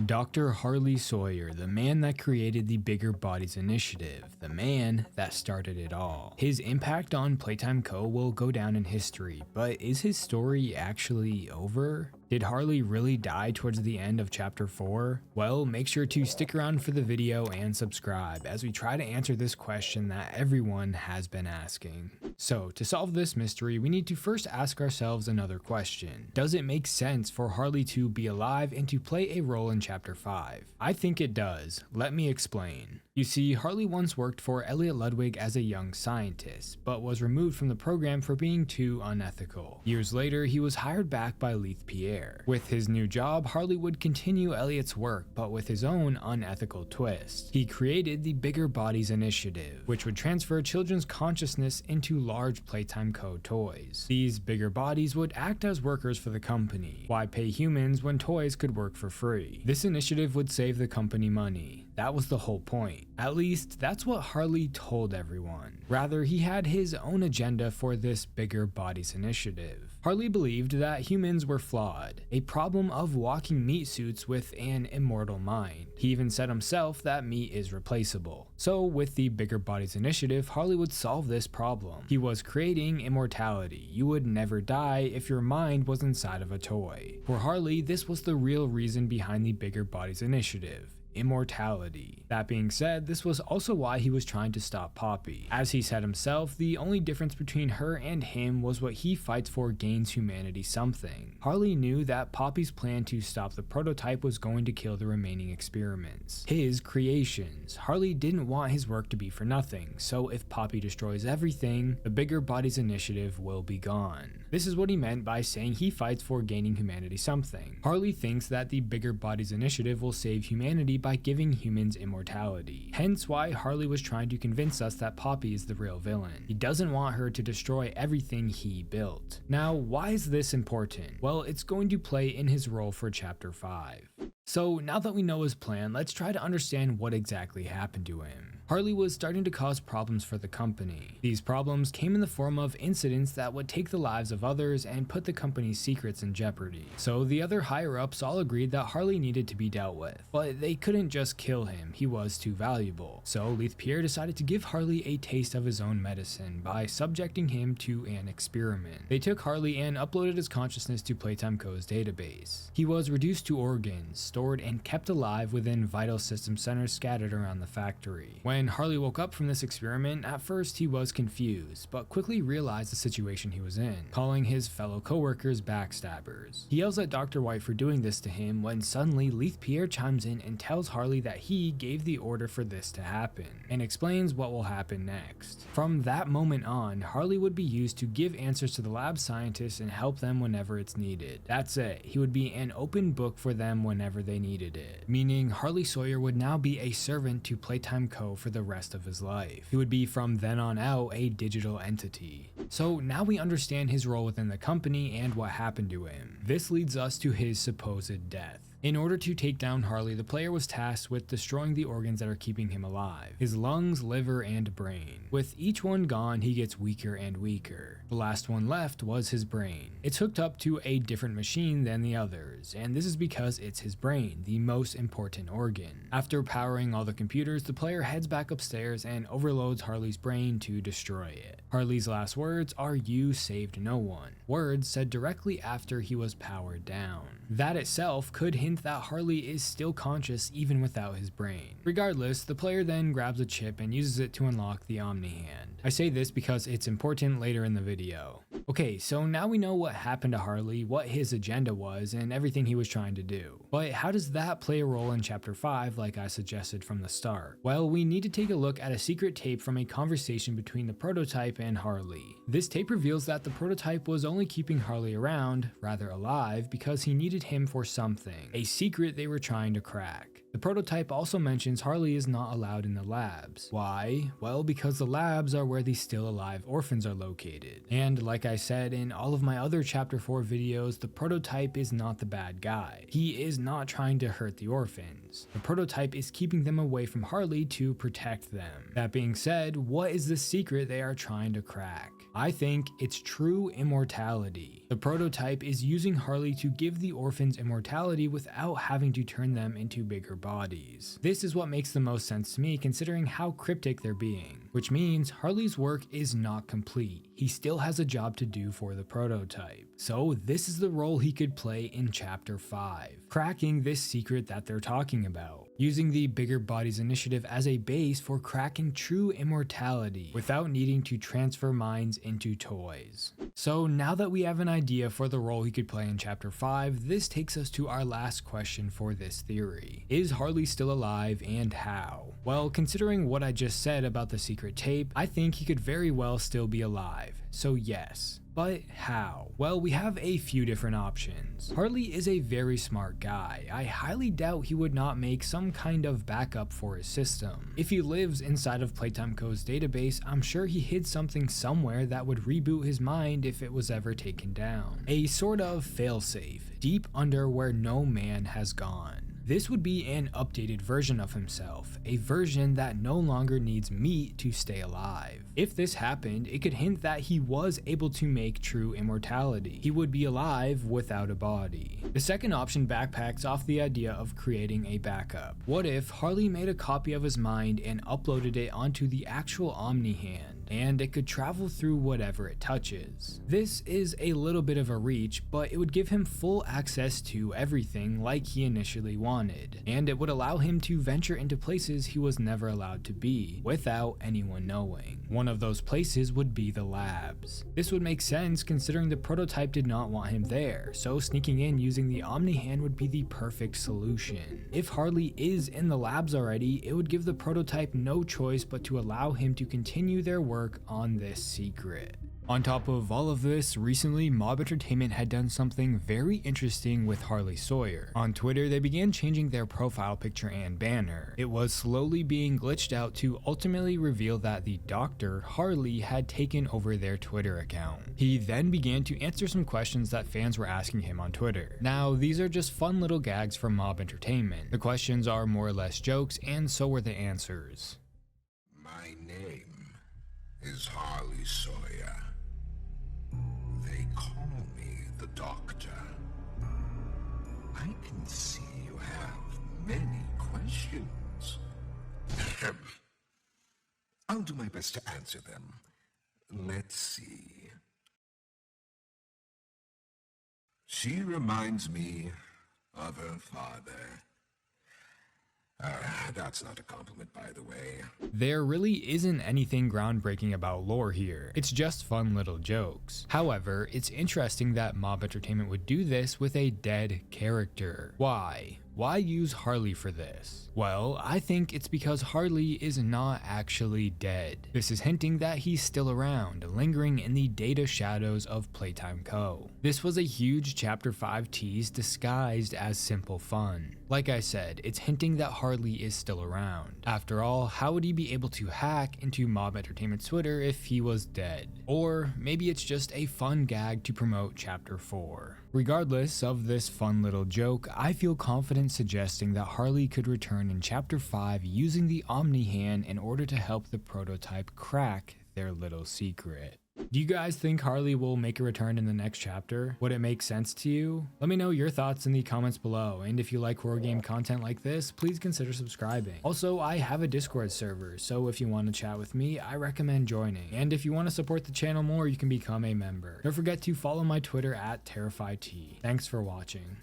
Dr. Harley Sawyer, the man that created the Bigger Bodies Initiative, the man that started it all. His impact on Playtime Co. will go down in history, but is his story actually over? Did Harley really die towards the end of chapter 4? Well, make sure to stick around for the video and subscribe as we try to answer this question that everyone has been asking. So, to solve this mystery, we need to first ask ourselves another question. Does it make sense for Harley to be alive and to play a role in chapter 5? I think it does. Let me explain. You see, Harley once worked for Elliot Ludwig as a young scientist, but was removed from the program for being too unethical. Years later, he was hired back by Leith Pierre. With his new job, Harley would continue Elliot's work, but with his own unethical twist. He created the Bigger Bodies Initiative, which would transfer children's consciousness into large Playtime Co. toys. These bigger bodies would act as workers for the company. Why pay humans when toys could work for free? This initiative would save the company money. That was the whole point. At least, that's what Harley told everyone. Rather, he had his own agenda for this Bigger Bodies Initiative. Harley believed that humans were flawed, a problem of walking meat suits with an immortal mind. He even said himself that meat is replaceable. So, with the Bigger Bodies Initiative, Harley would solve this problem. He was creating immortality. You would never die if your mind was inside of a toy. For Harley, this was the real reason behind the Bigger Bodies Initiative. Immortality. That being said, this was also why he was trying to stop Poppy. As he said himself, the only difference between her and him was what he fights for gains humanity something. Harley knew that Poppy's plan to stop the prototype was going to kill the remaining experiments. His creations. Harley didn't want his work to be for nothing, so if Poppy destroys everything, the Bigger Bodies Initiative will be gone. This is what he meant by saying he fights for gaining humanity something. Harley thinks that the Bigger Bodies Initiative will save humanity by giving humans immortality. Hence why Harley was trying to convince us that Poppy is the real villain. He doesn't want her to destroy everything he built. Now, why is this important? Well, it's going to play in his role for chapter 5. So now that we know his plan, let's try to understand what exactly happened to him. Harley was starting to cause problems for the company. These problems came in the form of incidents that would take the lives of others and put the company's secrets in jeopardy. So the other higher-ups all agreed that Harley needed to be dealt with, but they couldn't just kill him, he was too valuable. So Leith Pierre decided to give Harley a taste of his own medicine by subjecting him to an experiment. They took Harley and uploaded his consciousness to Playtime Co.'s database. He was reduced to organs, stored and kept alive within vital system centers scattered around the factory. When Harley woke up from this experiment, at first he was confused, but quickly realized the situation he was in, calling his fellow co-workers backstabbers. He yells at Dr. White for doing this to him when suddenly Leith Pierre chimes in and tells Harley that he gave the order for this to happen, and explains what will happen next. From that moment on, Harley would be used to give answers to the lab scientists and help them whenever it's needed. That's it, he would be an open book for them whenever they needed it, meaning Harley Sawyer would now be a servant to Playtime Co. for the rest of his life. He would be from then on out a digital entity. So now we understand his role within the company and what happened to him. This leads us to his supposed death. In order to take down Harley, the player was tasked with destroying the organs that are keeping him alive, his lungs, liver, and brain. With each one gone, he gets weaker and weaker. The last one left was his brain. It's hooked up to a different machine than the others, and this is because it's his brain, the most important organ. After powering all the computers, the player heads back upstairs and overloads Harley's brain to destroy it. Harley's last words are "You saved no one," words said directly after he was powered down. That itself could hint that Harley is still conscious even without his brain. Regardless, the player then grabs a chip and uses it to unlock the Omni Hand. I say this because it's important later in the video. Okay, so now we know what happened to Harley, what his agenda was, and everything he was trying to do. But how does that play a role in chapter 5 like I suggested from the start? Well, we need to take a look at a secret tape from a conversation between the prototype and Harley. This tape reveals that the prototype was only keeping Harley around, rather alive, because he needed him for something. A secret they were trying to crack. The prototype also mentions Harley is not allowed in the labs. Why? Well, because the labs are where the still alive orphans are located. And like I said in all of my other chapter 4 videos, the prototype is not the bad guy. He is not trying to hurt the orphans. The prototype is keeping them away from Harley to protect them. That being said, what is the secret they are trying to crack? I think it's true immortality. The prototype is using Harley to give the orphans immortality without having to turn them into bigger bodies. This is what makes the most sense to me considering how cryptic they're being, which means Harley's work is not complete. He still has a job to do for the prototype. So this is the role he could play in chapter 5, cracking this secret that they're talking about, using the Bigger Bodies initiative as a base for cracking true immortality without needing to transfer minds into toys. So now that we have an idea for the role he could play in chapter 5, this takes us to our last question for this theory. Is Harley still alive and how? Well, considering what I just said about the secret tape, I think he could very well still be alive, so yes. But how? Well, we have a few different options. Harley is a very smart guy. I highly doubt he would not make some kind of backup for his system. If he lives inside of Playtime Co's database, I'm sure he hid something somewhere that would reboot his mind if it was ever taken down. A sort of failsafe, deep under where no man has gone. This would be an updated version of himself, a version that no longer needs meat to stay alive. If this happened, it could hint that he was able to make true immortality. He would be alive without a body. The second option backpacks off the idea of creating a backup. What if Harley made a copy of his mind and uploaded it onto the actual Omni Hand, and it could travel through whatever it touches? This is a little bit of a reach, but it would give him full access to everything like he initially wanted, and it would allow him to venture into places he was never allowed to be, without anyone knowing. One of those places would be the labs. This would make sense considering the prototype did not want him there, so sneaking in using the Omni Hand would be the perfect solution. If Harley is in the labs already, it would give the prototype no choice but to allow him to continue their work on this secret. On top of all of this, recently Mob Entertainment had done something very interesting with Harley Sawyer. On Twitter, they began changing their profile picture and banner. It was slowly being glitched out to ultimately reveal that the Dr. Harley had taken over their Twitter account. He then began to answer some questions that fans were asking him on Twitter. Now, these are just fun little gags from Mob Entertainment. The questions are more or less jokes, and so were the answers. My name is Harley Sawyer. They call me the Doctor. I can see you have many questions. I'll do my best to answer them. Let's see. She reminds me of her father. That's not a compliment, by the way. There really isn't anything groundbreaking about lore here. It's just fun little jokes. However, it's interesting that Mob Entertainment would do this with a dead character. Why? Why use Harley for this? Well, I think it's because Harley is not actually dead. This is hinting that he's still around, lingering in the data shadows of Playtime Co. This was a huge Chapter 5 tease disguised as simple fun. Like I said, it's hinting that Harley is still around. After all, how would he be able to hack into Mob Entertainment's Twitter if he was dead? Or maybe it's just a fun gag to promote Chapter 4. Regardless of this fun little joke, I feel confident suggesting that Harley could return in Chapter 5 using the Omni Hand in order to help the prototype crack their little secret. Do you guys think Harley will make a return in the next chapter? Would it make sense to you? Let me know your thoughts in the comments below, and if you like horror game content like this, please consider subscribing. Also, I have a Discord server, so if you want to chat with me, I recommend joining. And if you want to support the channel more, you can become a member. Don't forget to follow my Twitter at TerrifyT. Thanks for watching.